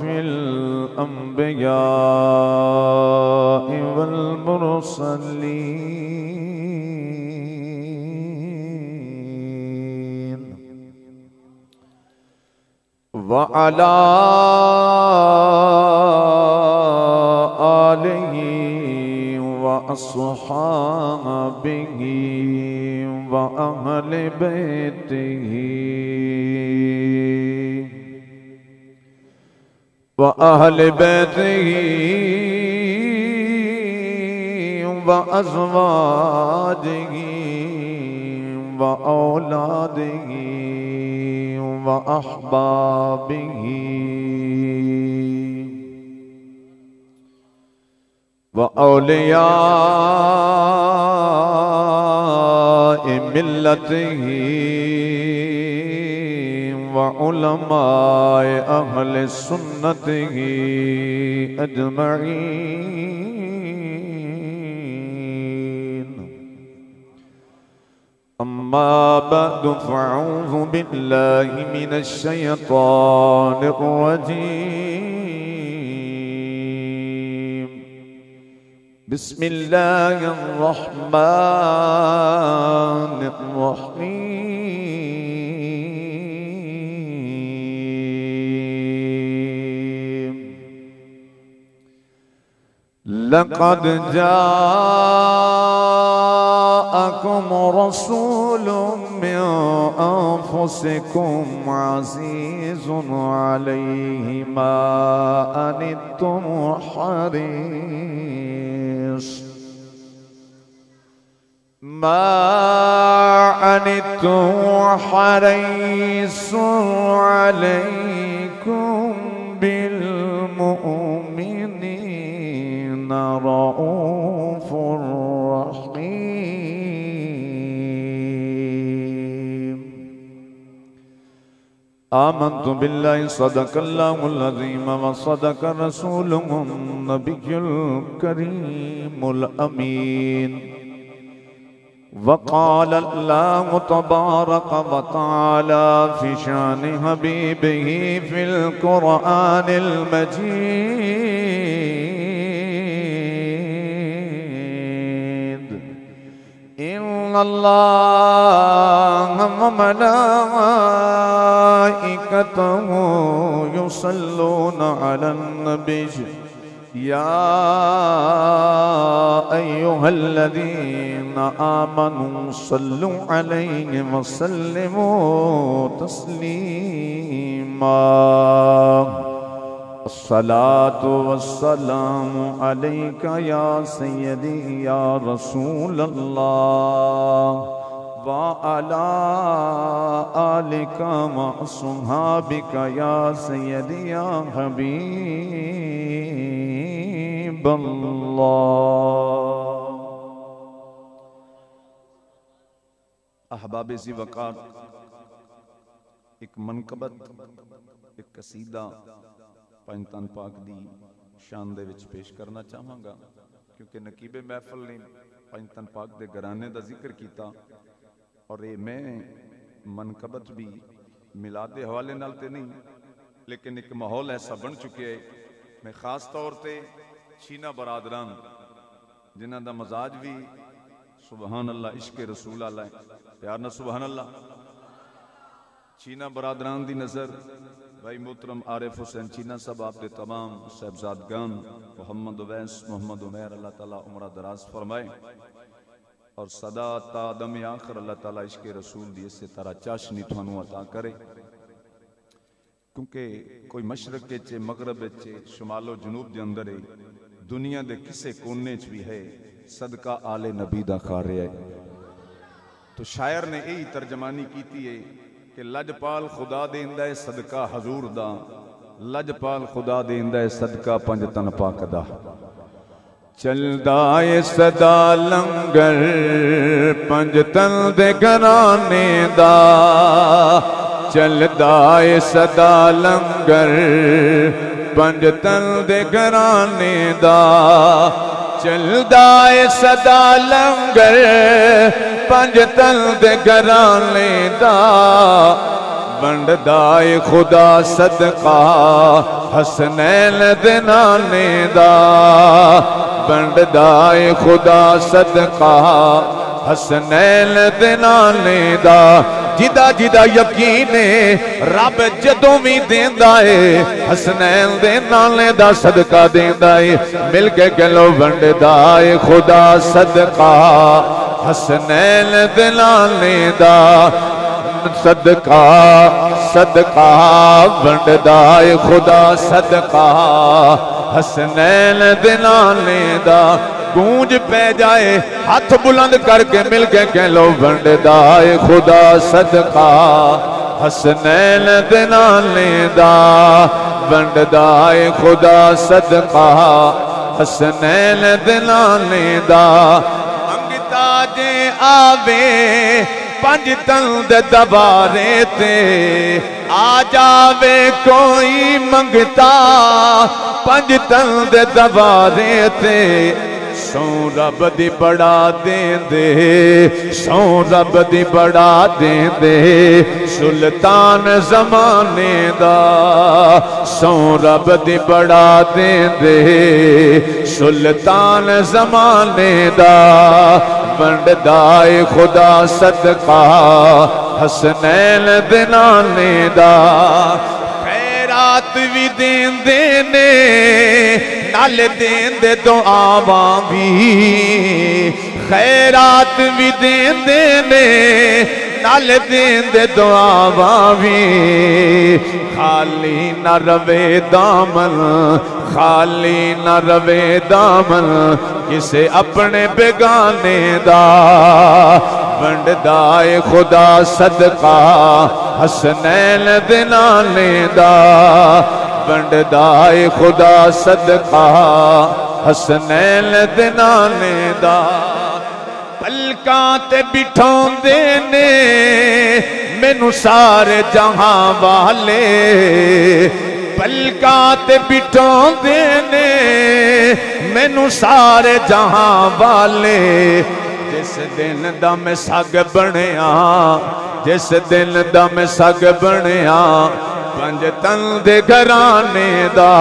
الأنبياء والمرسلين وعلى آله وأصحابه وأهل بيته وأزواجه وأولاده وأحبابه وأولياء ملته وعلماء أهل سنته أجمعين. أما بعد فأعوذ بالله من الشيطان الرجيم. بسم الله الرحمن الرحيم. لقد جاءكم رسول من أنفسكم عزيز عليه ما عنتم حريص عليكم بالمؤمنين رؤوف رحيم. آمنت بالله صدق الله العظيم وصدق رسوله النبي الكريم الأمين. وقال الله تبارك وتعالى في شان حبيبه في القرآن المجيد: إن الله وملائكته يصلون على النبي يا أيها الذين آمنوا صلوا عليه وسلموا تسليما. الصلاة والسلام عليك يا سيدي يا رسول الله وعلى آلك وأصحابك يا سيدي يا حبيب الله. احباب ذی وقار، ایک منقبت ایک قصیدہ پنجتن پاک دی شان دے وچ پیش کرنا چاہاں گا، کیونکہ نقیب محفل نے پنجتن پاک دے گھرانے دا ذکر کیتا، اور یہ میں منقبت بھی میلاد دے حوالے نال تے نہیں، لیکن ایک ماحول ایسا بن چکے ہے. میں خاص طور تے چھینا برادران جنہاں دا مزاج بھی سبحان اللہ عشق رسول اللہ ہے، پیار نہ سبحان اللہ. چھینا برادران دی نظر بھائی محترم عارف حسین چھینا صاحب، آپ دے تمام صاحبزادگان محمد اویس محمد عمیر، اللہ تعالیٰ عمرہ دراز فرمائے، اور صدا تا دم آخر اللہ تعالیٰ عشق رسول دی اس سے طرح چاشنی تھانو عطا کرے. کیونکہ کوئی مشرق کے چے مغرب چے شمال و جنوب دے اندر ہے، دنیا دے کسے کونے چ بھی ہے، صدقہ آل نبی دا خارے ہے. تو شاعر نے یہی ترجمانی کیتی ہے کہ لجپال خدا دیندہ ہے صدقہ حضور دا، لجپال خدا دیندہ ہے صدقہ پنجتن پاک دا. چلدا اے صدا لنگر پنجتن دے گھرانے دا، چلدا اے صدا لنگر پنجتن دے گھرانے دا، چلدا اے صدا لنگر پنجتن دے گھرانے دا. ونڈ دائے خدا صدقہ حسنین دے نانے دا ونڈ دائے خدا صدقہ حسنین دے نانے دا جدا جدا یقینے رب جدوں بھی دیندا ہے حسنین دے نانے دا صدقہ دیندا ہے مل کے کہلو ونڈ دائے خدا صدقہ حسنین دے نانے دا صدقہ صدقہ ونڈ دائے خدا صدقہ حسنین دے نانے دا گونج پہ جائے ہاتھ بلند کر کے مل کے کہہ لو ونڈ دائے خدا صدقہ حسنین دے نانے دا ونڈ دائے خدا صدقہ حسنین دے نانے دا منگتا جے آوے پنج تند دوارے تے آ جاوے کوئی منگتا پنج تند دوارے تے سو رب دی بڑا دیں دے سو رب دی بڑا دیں دے سلطان زمانے دا سو رب دی بڑا دیں دے سلطان زمانے دا ونڈ دائے خدا صدقہ حسنین دے نانے دا خیرات بھی دین دینے نال دین دے دعاواں بھی خیرات بھی دین دینے نال دین دے دعاواں بھی خالی نہ روے دامن خالی نہ روے دامن کسے اپنے بیگانے دا ونڈ دائے خدا صدقہ حسنین دے نانے دا ونڈ دائے خدا صدقہ حسنین دے نانے دا پلکاں تے بٹھون دینے مینوں سارے جہاں والے پلکاں تے بٹھون دینے مینوں سارے جہاں والے جس دن دا میں سگ بنیا جس دن دا میں سگ بنیا پنج تن دے گھرانے دا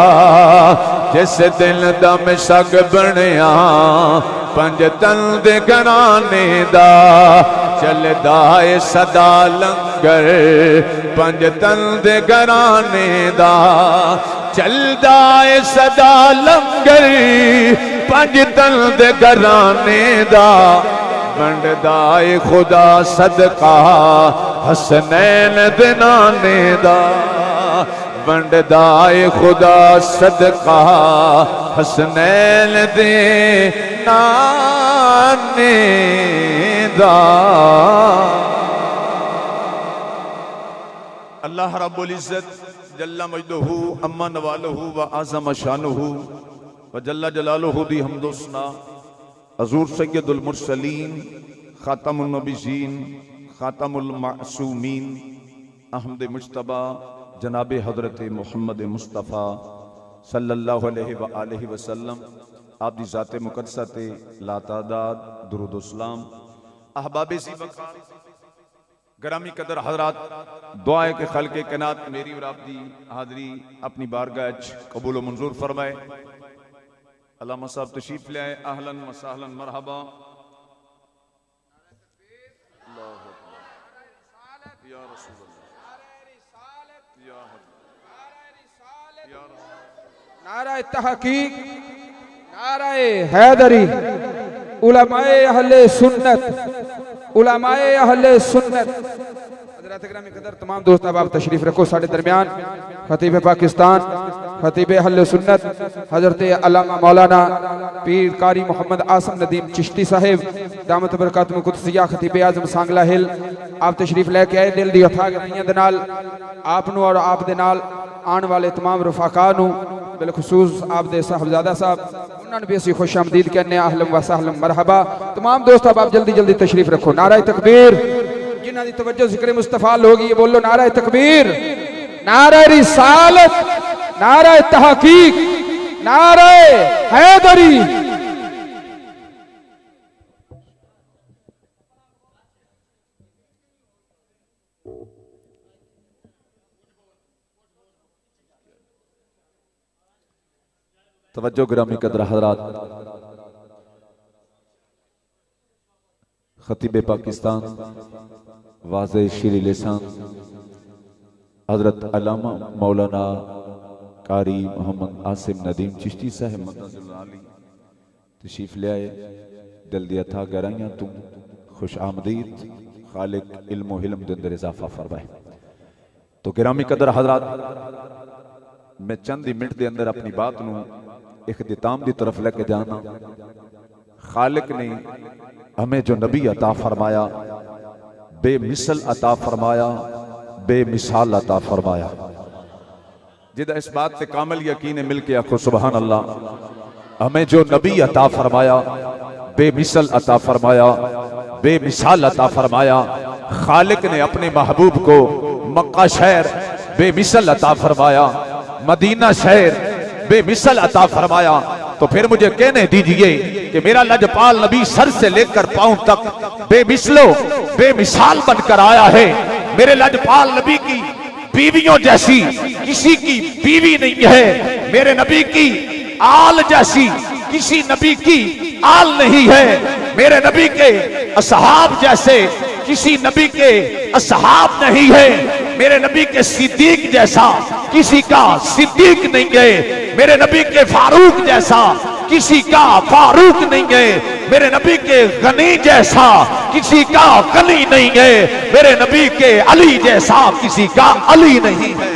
جس دن دا میں سگ بنیا پنج تن دے گھرانے دا چل دائے صدا لنگر پنج تن دے گھرانے دا چل دائے صدا لنگر پنج تن دے گھرانے دا ونڈ دائے خدا صدقہ حسنین دے نانے دا ونڈ دائے خدا صدقہ حسنین دے نانے دا اللہ رب العزت جل مجدہ اما نوالہ و اعظم شانہ و جل جلالہ دی حمد و ثنا حضور سید المرسلین خاتم النبیین خاتم المعصومین احمد مجتبی جناب حضرت محمد مصطفیٰ صلی اللہ علیہ وآلہ وسلم آپ دی ذات مقدسہ تے لا تعداد درود و سلام احباب سی وقار گرامی قدر حضرات دعائے کے خلق کائنات میری اور آپ دی حاضری اپنی بارگاہ قبول و منظور فرمائے علامہ صاحب تشریف لے آئے اہلاً و سہلاً مرحبا یا رسول اللہ نعرہ تحقیق نعرہ حیدری علماء اہل سنت علماء اہل سنت حضرات اکرامی قدر تمام دوست احباب تشریف رکھو ساڑھے درمیان خطیب پاکستان خطیب اہل سنت حضرت علامہ مولانا پیر قاری محمد عاصم ندیم چشتی صاحب دامت برکاتم قدسیہ خطیب اعظم سانگلہ ہل آپ تشریف لے کے آئے دل دی اتھا گرائیاں دنال آپ نو اور آپ دنال آن والے تمام رفاقانو بالخصوص آپ دے صاحبزادہ صاحب انہوں نے بھی اسی خوش آمدید کہنے اہلم و سہلم مرحبا تمام دوست اب آپ جلدی جلدی تشریف رکھو نعرہ تکبیر جنہاں دی توجہ ذکر مصطفیٰ لوگی یہ بولو نعرہ تکبیر نعرہ رسالت نعرہ تحقیق نعرہ حیدری توجہ گرامی قدر حضرات، خطیب پاکستان واضح شیریں لسان حضرت علامہ مولانا قاری محمد عاصم ندیم چشتی صاحب مدد اللہ علی تشریف لے آئے، دل دیا تھا گرائیاں تم خوش آمدید، خالق علم و حلم دندر اضافہ فرمائے۔ تو گرامی قدر حضرات، میں چند ہی منٹ دے اندر اپنی بات نو اختتام دی طرف لے کے جانا۔ خالق نے ہمیں جو نبی عطا فرمایا، بے مثل عطا فرمایا، بے مثال عطا فرمایا۔ جدہ اس بات تے کامل یقین مل کے آخو سبحان اللہ۔ ہمیں جو نبی عطا فرمایا، بے مثل عطا فرمایا، بے مثال عطا فرمایا۔ خالق نے اپنے محبوب کو مکہ شہر بے مثل عطا فرمایا، مدینہ شہر بے مثل عطا فرمایا۔ تو پھر مجھے کہنے دیجئے کہ میرا لجپال نبی سر سے لے کر پاؤں تک بے مثلو بے مثال بن کر آیا ہے۔ میرے لجپال نبی کی بیویوں جیسی کسی کی بیوی نہیں ہے، میرے نبی کی آل جیسی کسی نبی کی آل نہیں ہے، میرے نبی کے اصحاب جیسے کسی نبی کے اصحاب نہیں ہے، میرے نبی کے صدیق جیسا کسی کا صدیق نہیں ہے، میرے نبی کے فاروق جیسا کسی کا فاروق نہیں ہے، میرے نبی کے غنی جیسا کسی کا غنی نہیں ہے، میرے نبی کے علی جیسا کسی کا علی نہیں ہے۔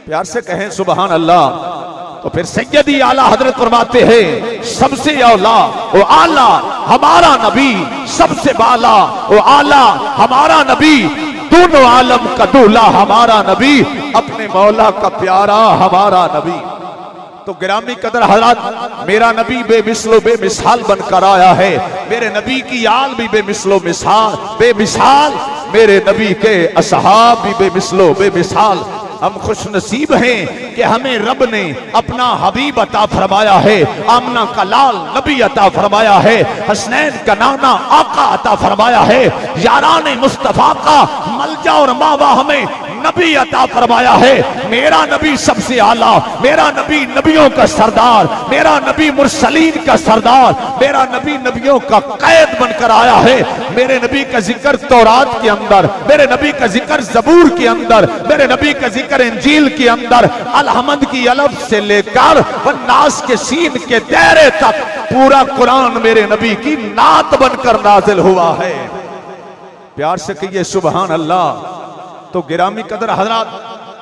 پیار سے کہیں سبحان اللہ۔ تو پھر سیدی اعلیٰ حضرت فرماتے ہیں سب سے اولا و اعلیٰ ہمارا نبی، سب سے بالا و اعلیٰ ہمارا نبی، دونوں عالم کا دولا ہمارا نبی، اپنے مولا کا پیارا ہمارا نبی۔ تو گرامی قدر حضرات، میرا نبی بے مثل و بے مثال بن کر آیا ہے، میرے نبی کی آل بھی بے مثل و بے مثال، میرے نبی کے اصحاب بھی بے مثل و بے مثال۔ ہم خوش نصیب ہیں کہ ہمیں رب نے اپنا حبیب عطا فرمایا ہے، آمنہ کا لال نبی عطا فرمایا ہے، حسنین کا نانا آقا عطا فرمایا ہے، یاران مصطفیٰ کا ملجا اور ماوا ہمیں نبی عطا فرمایا ہے۔ میرا نبی سب سے اعلیٰ، میرا نبی نبیوں کا سردار، میرا نبی مرسلین کا سردار، میرا نبی نبیوں کا قید بن کر آیا ہے۔ میرے نبی کا ذکر تورات کے اندر، میرے نبی کا ذکر زبور کے اندر، میرے نبی کا ذکر انجیل کے اندر، الحمد کی الف سے لے کر والناس کے سین کے دائرے تک پورا قرآن میرے نبی کی نعت بن کر نازل ہوا ہے۔ پیار سے کہیے سبحان اللہ۔ تو گرامی قدر حضرات،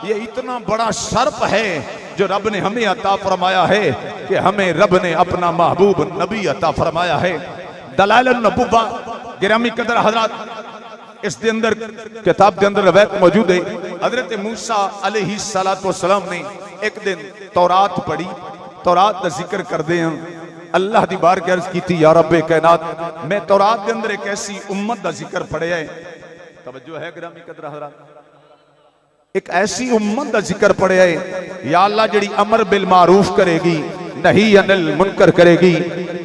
یہ اتنا بڑا شرف ہے جو رب نے ہمیں عطا فرمایا ہے کہ ہمیں رب نے اپنا محبوب نبی عطا فرمایا ہے۔ دلائل النبوہ گرامی قدر حضرات، اس دے اندر کتاب دے اندر روایت موجود ہے، حضرت موسیٰ علیہ السلام نے ایک دن تورات پڑھی، تورات کا ذکر کر دے ہیں، اللہ دی بار کے عرض کی تھی یا رب کائنات، میں تورات دے اندر ایک ایسی امت دا ذکر پڑھے ہے، توجہ ہے گرامی قدر حضرات، ایک ایسی امت دا ذکر پڑھے ہے یا اللہ جڑی امر بالمعروف کرے گی، نہی عن المنکر کرے گی،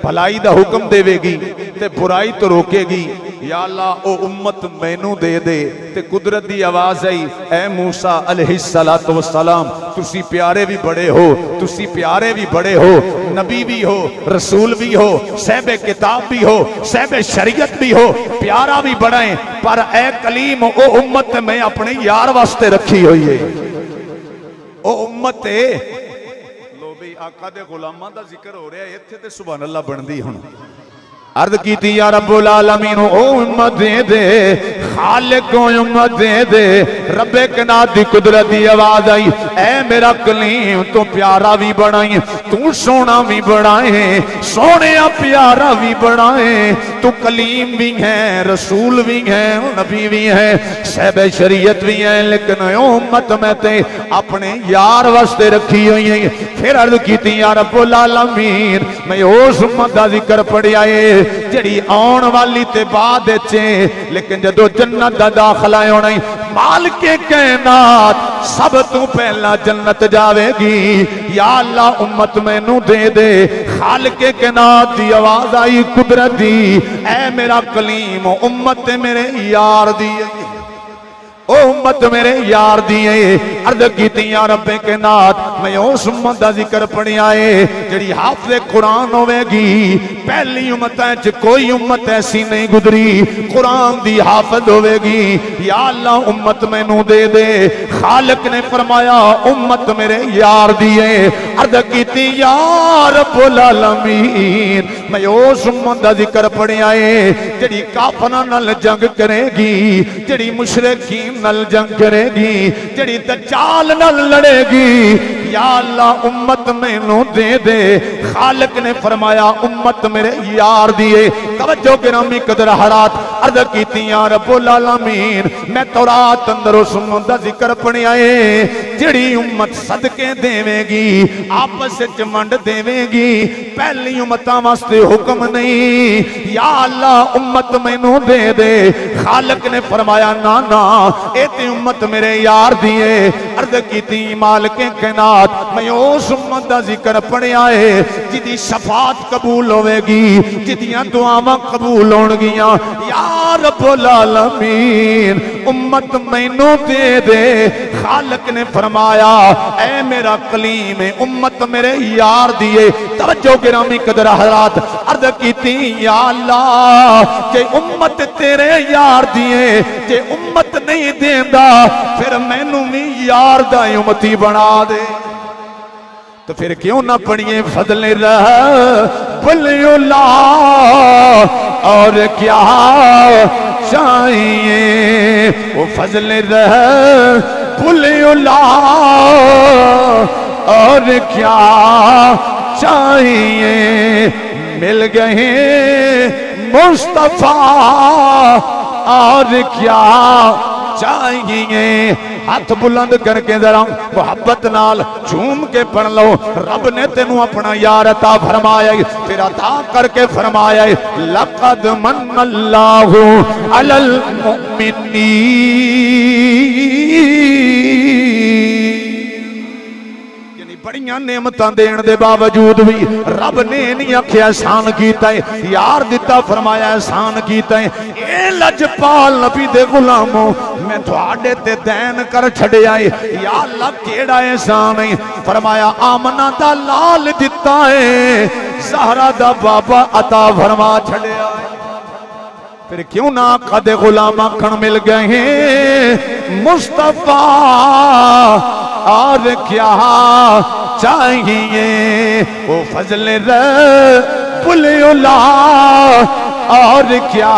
بھلائی دا حکم دے گی تے برائی تو روکے گی، یا اللہ او امت مینوں دے دے۔ تے قدرت دی آواز آئی، اے موسیٰ علیہ السلام، تسی پیارے بھی بڑے ہو، تسی پیارے بھی بڑے ہو، نبی بھی ہو، رسول بھی ہو، صاحب کتاب بھی ہو، صاحب شریعت بھی ہو، پیارا بھی بڑا ہے، پر اے کلیم او امت میں اپنے یار واسطے رکھی ہوئی ہے، او امت لو بھی آقا دے غلاماں دا ذکر ہو رہا ہے، اتھے تے سبحان اللہ بن دی ہوں۔ عرض کی تھی یا رب العالمین او امت دے دے، خالق کو امت دے دے، رب کائنات دی قدرت دی آواز آئی، اے میرا کلیم تو پیارا بھی بڑھائیں، تو سونا بھی بڑھائیں، سونے پیارا بھی بڑھائیں، تو کلیم بھی ہے، رسول بھی ہے، نبی بھی ہے، صاحب شریعت بھی ہے، لیکن او امت میں تے اپنے یار واسطے رکھی ہوئی ہیں۔ پھر عرض کی تھی یا رب العالمین، میں اس امت دا ذکر پڑھی آئے جڑی آن والی تے بعد چیں، لیکن جدو جنت دا داخلہ ہونا ہی مالک کائنات سب تو پہلا جنت جاوے گی، یا اللہ امت میں نو دے دے۔ خالق کائنات دی آواز آئی قدرت دی، اے میرا کلیم امت میرے یار دی، او امت میرے یار دیئے عرض کیتی یا رب کائنات میں اس امت دا ذکر پڑھی آئے جڑی حافظ قرآن ہوئے گی پہلی امت ہے کوئی امت ایسی نہیں گزری قرآن دی حافظ ہوئے گی یا اللہ امت میں نو دے دے خالق نے فرمایا امت میرے یار دیئے عرض کیتی یا رب العالمین میں اس امت دا ذکر پڑھی آئے جڑی کافرہ نل جنگ کرے گی جڑی مشرکین نل جنگ کرے گی جڑی دجال نل لڑے گی یا اللہ امت میں نو دے دے خالق نے فرمایا امت میرے یار دیئے توجہ گرامی قدر حرات عرض کیتی یا رب العالمین میں تورات اندر اس امت دا ذکر پڑھی آئے جڑی امت صدقے دیوے گی آپس چمنڈ دیوے گی پہلی امتاں واسطے حکم نہیں یا اللہ امت میں نو دے دے خالق نے فرمایا نانا اے تے امت میرے یار دیئے عرض کیتی مالک کائنات میں اس امت دا ذکر پڑھے آئے جدی شفاعت قبول ہوئے گی جدیاں دعاواں قبول ہون گیاں یا رب العالمین امت میں نو دے دے خالق نے فرمایا اے میرا کلیم امت میرے یار دیئے توجہ گرامی قدر حضرات عرض کیتی یا اللہ کہ امت تیرے یار دیئے کہ امت نہیں دیندہ پھر میں نو بھی یار دا امتی بنا دے تو پھر کیوں نہ پڑھئے فضل رب اللہ اور کیا چاہیے وہ فضل رب اللہ اور کیا چاہیے مل گئے مصطفیٰ اور کیا چاہیے ہاتھ بلند کر کے ذرا محبت نال جھوم کے پڑھ لو رب نے تینوں اپنا یار عطا فرمایا پھر عطا کر کے فرمایا لقد من اللہ علی المؤمنین بڑیاں نعمتاں دین دے باوجود بھی رب نے نہیں آکھیا احسان کیتا ہے یار دیتا فرمایا احسان کیتا ہے اے لجپال نبی دے غلاموں میں تھوڑے تے دین کر چھڑے آئے یا اللہ کیڑا احسان ہے فرمایا آمنہ دا لال دیتا ہے زہرہ دا بابا عطا فرما چھڑے آئے پھر کیوں نہ قد غلامہ کھن مل گئے ہیں مصطفیٰ اور کیا چاہیے وہ فضل رب اللہ اور کیا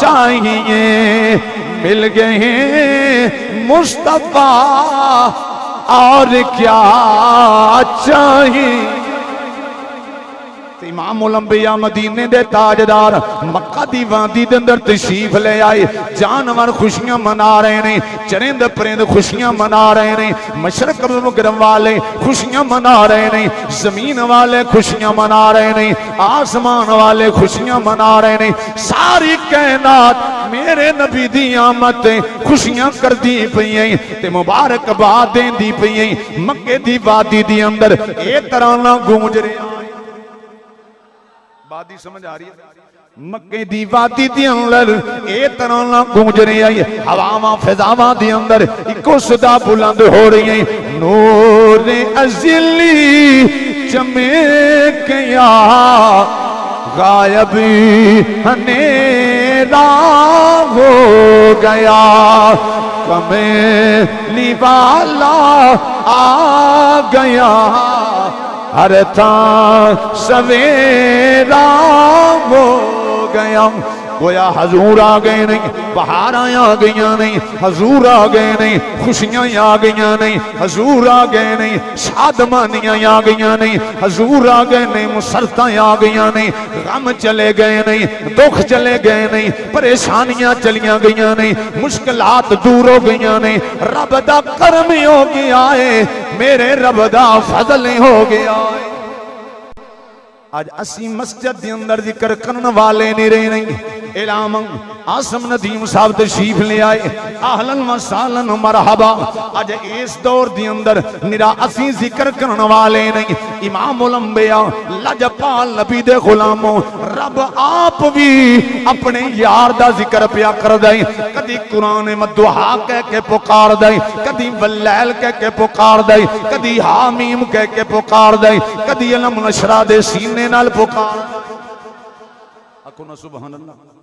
چاہیے مل گئے ہیں مصطفیٰ اور کیا چاہیے امام الانبیاء مدینے دے تاجدار مکہ دی وادی دے اندر تشریف لے آئے جانور خوشیاں منا رہے ہیں چرند پرند خوشیاں منا رہے ہیں مشرق مغرب والے خوشیاں منا رہے ہیں زمین والے خوشیاں منا رہے ہیں آسمان والے خوشیاں منا رہے ہیں ساری کائنات میرے نبی دی آمد خوشیاں کر دی پئیں تے مبارک باد دین دی پئیں مکے دی وادی دی اندر اے ترانہ گونج رہے ہیں بادی سمجھ آ رہی ہے مکے دی وادی دی اندر اے ترانہ گونج رہی ہے ہواواں فضاواں دی اندر اکو صدا بلند ہو رہی ہیں نور ازلی چمکیا غائب اندھیرا ہو گیا کملی والا آ گیا ہر تھا سویرا ہو گیا گویا حضور آ گئے نہیں بہاراں آ گئیاں نہیں حضور آ گئے نہیں خوشیاں آ گئیاں نہیں حضور آ گئے نہیں شادمانیاں آ گئیاں نہیں حضور آ گئے نہیں مسرتاں آ گئیاں نہیں غم چلے گئے نہیں دکھ چلے گئے نہیں پریشانیاں چلیاں گئیاں نہیں مشکلات دور ہو گئیاں نہیں رب دا کرم ہو گیا ہے میرے رب دا فضل ہو گیا ہے آج اسی مسجد دی اندر ذکر کرن والے نہیں رہے نہیں اعلام عاصم ندیم صاحب تشریف لے آئے اہلن و سالن مرحبا اج اس دور دی اندر نرا اسی ذکر کرن والے نہیں امام الانبیاء لجپال نبی دے غلاموں رب آپ بھی اپنے یار دا ذکر پیا کر دے کدی قرآن مدعا کہہ کے پکار دے کدی واللیل کہہ کے پکار دے کدی حامیم کہہ کے پکار دے کدی علم نشرہ دے سینے نال پکار اکونا سبحان اللہ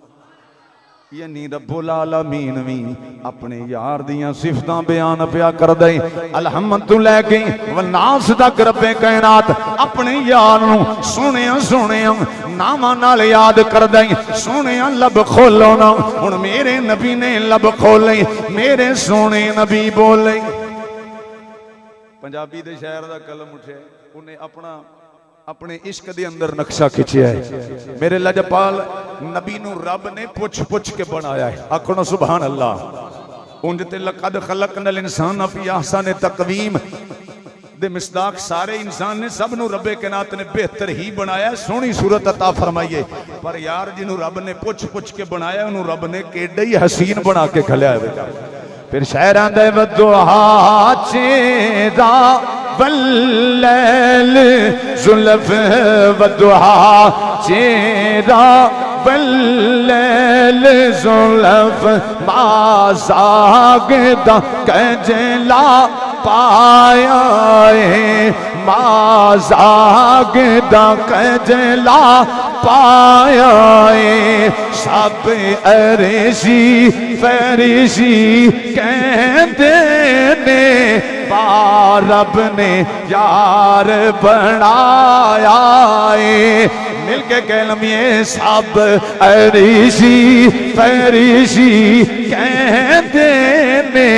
یعنی رب العالمین بھی اپنے یار دیاں صفتاں بیان پیا کر دیں الحمد لے گئی والناس تک رب کائنات اپنے یار سونیاں سونیاں نامہ نال یاد کر دیں سونیاں لب کھولو نا ان میرے نبی نے لب کھولیں میرے سونے نبی بولیں پنجابی دے شہر دا کلم اٹھے انہیں اپنے عشق دے اندر نقشہ کھچیا ہے میرے لجپال نبی نو رب نے پوچھ کے بنایا ہے آکھو سبحان اللہ انجتے لقد خلقنا الانسان فی احسن تقویم دے مصداق سارے انسان نے سب نو رب کائنات نے بہتر ہی بنایا ہے سونی صورت عطا فرمائیے پر یار جنہوں رب نے پوچھ کے بنایا انہوں رب نے کیڑے ہی حسین بنا کے کھلیا ہے بیٹا پھر شاعران دے ودعا چیرا واللیل زلف ودعا چیرا واللیل زلف ما زاگدہ کجلا پایا ہے ما زاگدہ کجلا پایا ہے سب عرشی فرشی کہتے نے رب نے یار بنایا ہے مل کے کہلم یہ سب عرشی فرشی کہتے نے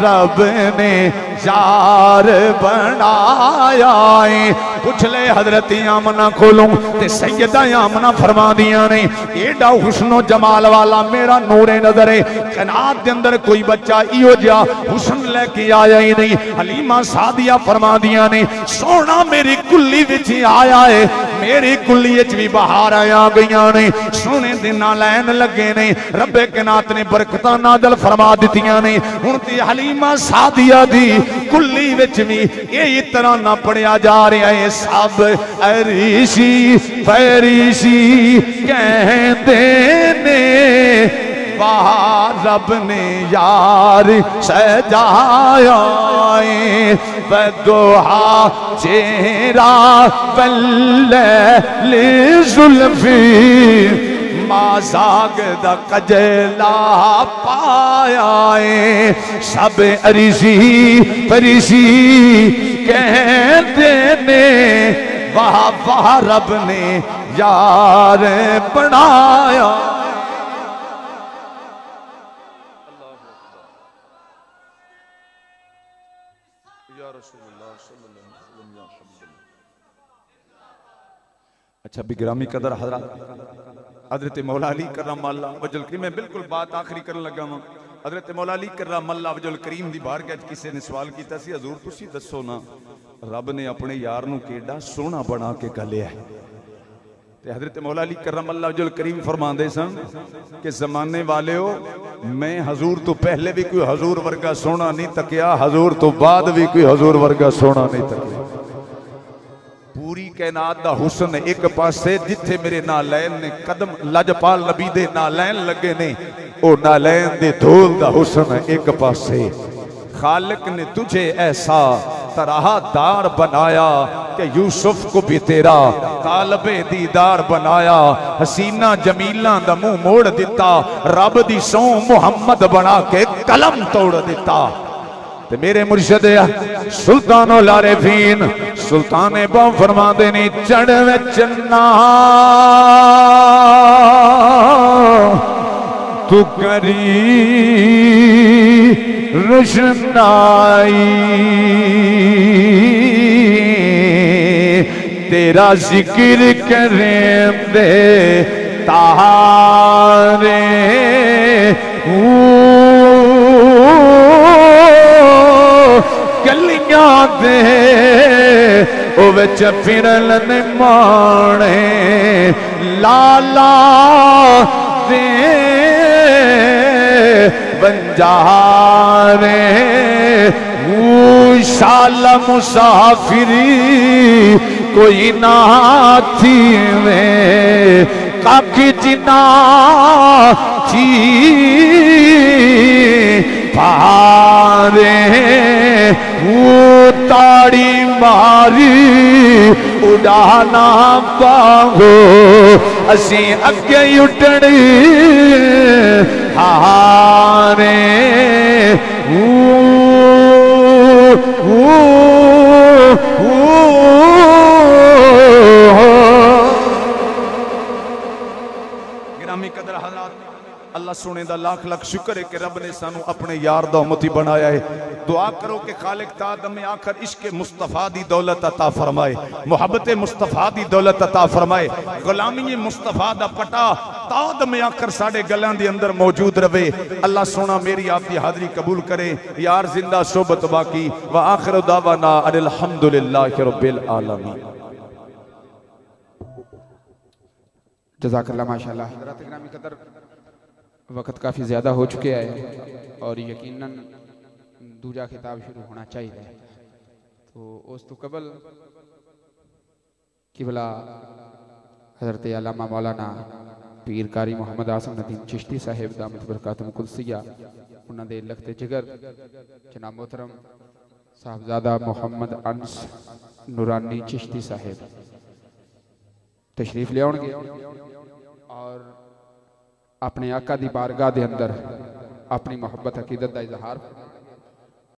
رب نے یار بنایا ہے پوچھ لے حضرت آمنہ کھولوں تے سیدہ آمنہ فرما دیا نے ایڈا حسن و جمال والا میرا نور نظر ہے قناعت دے اندر کوئی بچہ ایو جا حسن لے کے آیا ہی نہیں حلیمہ سعدیہ فرما دیا نے سونا میری کلی وچ آیا ہے میری کلی وچ بھی بہار آیا گئیاں نے سونے دنہ لین لگے نے رب قناعت نے برکتہ نازل فرما دیتیاں نے ہن تے حلیمہ سعدیہ دی کلی وچ بھی یہی طرح نہ پڑھیا جا رہا ہے سب عرشی فرشی کہتے نے رب نے یار سجایا ہے بدعا چہرہ واللیل زلفی ما زاگدہ کجلا پایا ہے سب عرشی فرشی کہتے نے واہ رب نے یار بنایا اچھا بگرامی قدر حضرت مولا علی کرم اللہ وجہ الکریم میں بالکل بات آخری کرنے لگا ہوں حضرت مولا علی کرم اللہ وجہ الکریم دی بارگاہ کسی نے سوال کیتا سی حضور تسی دسو نا رب نے اپنے یار نو کیڑا سونا بنا کے گلیا ہے تے حضرت مولا علی کرم اللہ وجہ الکریم فرماندے سن کہ زمانے والے ہو میں حضور تو پہلے بھی کوئی حضور ورگا سونا نہیں تکیا حضور تو بعد بھی کوئی حضور ورگا سونا نہیں تکیا پوری کائنات دا حسن ایک پاسے جتھے میرے نالین نے قدم لجپال نبی دے نالین لگے نے او نالین دے دھول دا حسن ایک پاسے خالق نے تجھے ایسا طرح دار بنایا کہ یوسف کو بھی تیرا طالب دیدار بنایا حسینہ جمیلہ دا منہ موڑ دیتا رب دی سو محمد بنا کے قلم توڑ دیتا تے میرے مرشد سلطان العارفین سلطان باں فرما دینی چڑھ وچنا تو کری روشنائی تیرا ذکر کریں دے تارے گلیاں دے او وچ پھرن نمانے لالا دے بنجارے شال مسافری کوئی نہ تھی میں کاکی جنا تھی پارے تاڑی ماری اڑانا پاگو اسی اگے اٹھڑی ہارے گرامی قدر حضرات اللہ سونے دا لاکھ لاکھ شکر ہے کہ رب نے سانو اپنے یار دا امتی بنایا ہے دعا کرو کہ خالق تادم آخر عشق مصطفیٰ دی دولت عطا فرمائے محبت مصطفیٰ دی دولت عطا فرمائے غلامی مصطفیٰ دا پٹا تادم آخر ساڑے گلان دی اندر موجود رہے اللہ سونا میری آپ دی حاضری قبول کرے یار زندہ صحبت باقی وآخر دعوانا ان الحمدللہ رب العالمین جزاک اللہ ماشاءاللہ حضرات اکرامی قدر وقت کافی زیادہ ہو چکے ہے اور یقیناً دوجا خطاب شروع ہونا چاہیے تو اس تو قبل قبلہ حضرت علامہ مولانا پیر قاری محمد آسم ندیم چشتی صاحب دامت برکاتم قدسیہ انہوں نے لگتے جگر جناب محترم صاحبزادہ محمد انس نورانی چشتی صاحب تشریف لے آؤں گے اور اپنے آقا دی بارگاہ دے اندر اپنی محبت عقیدت دا اظہار